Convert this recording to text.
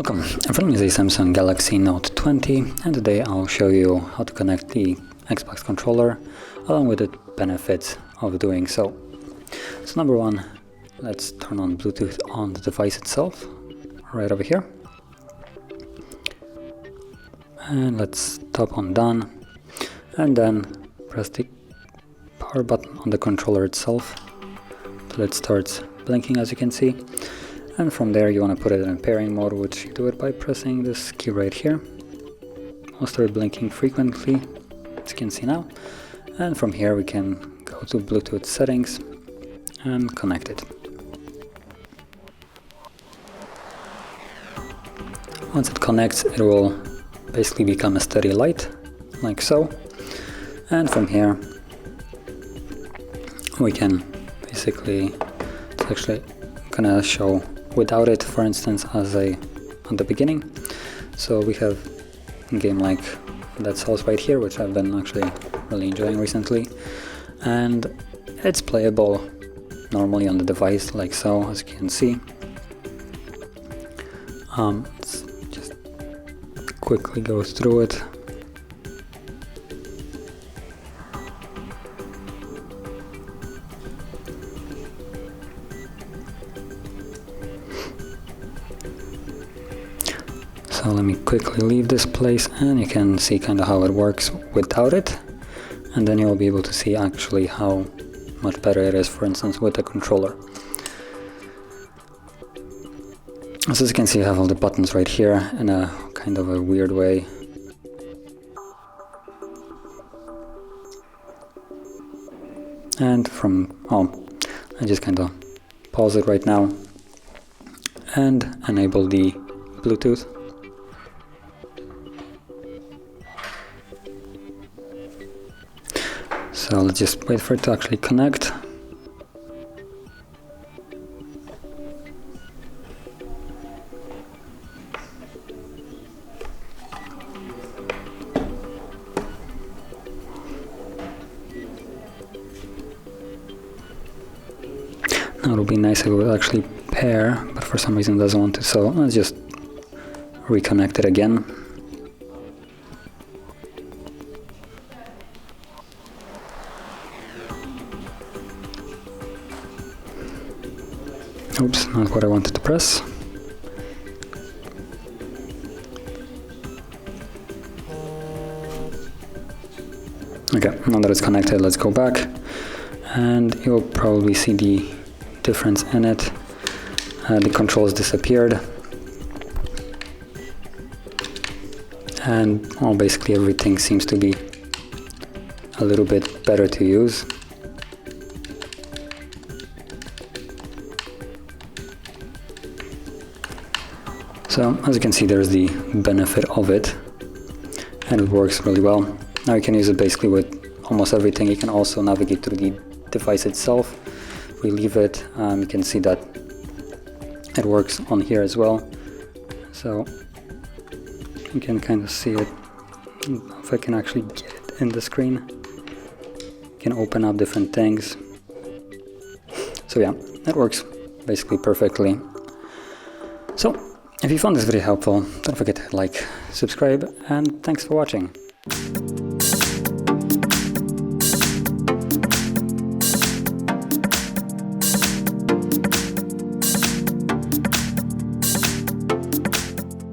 Welcome, in front of me is a Samsung Galaxy Note 20 and today I'll show you how to connect the Xbox controller along with the benefits of doing so. So number one, let's turn on Bluetooth on the device itself, right over here. And let's tap on done and then press the power button on the controller itself till it starts blinking, as you can see. And from there you want to put it in pairing mode, which you do it by pressing this key right here. It'll start blinking frequently, as you can see now. And from here we can go to Bluetooth settings and connect it. Once it connects, it will basically become a steady light, like so. And from here we can basically, it's actually gonna show without it, for instance, as on the beginning. So we have a game like Dead Cells right here, which I've been actually really enjoying recently, and it's playable normally on the device, like so, as you can see. Let's just quickly go through it. So let me quickly leave this place and you can see kind of how it works without it, and then you'll be able to see actually how much better it is, for instance, with the controller. As you can see, I have all the buttons right here in a kind of a weird way. And I just kind of pause it right now and enable the Bluetooth. So let's just wait for it to actually connect. Now it would be nice if it would actually pair, but for some reason it doesn't want to, so let's just reconnect it again. Oops, not what I wanted to press. Okay, now that it's connected, let's go back. And you'll probably see the difference in it. The controls disappeared. And basically everything seems to be a little bit better to use. So as you can see, there's the benefit of it, and it works really well. Now you can use it basically with almost everything. You can also navigate through the device itself. If we leave it, you can see that it works on here as well. So you can kind of see it. If I can actually get it in the screen, you can open up different things. So yeah, it works basically perfectly. So if you found this video helpful, don't forget to like, subscribe, and thanks for watching.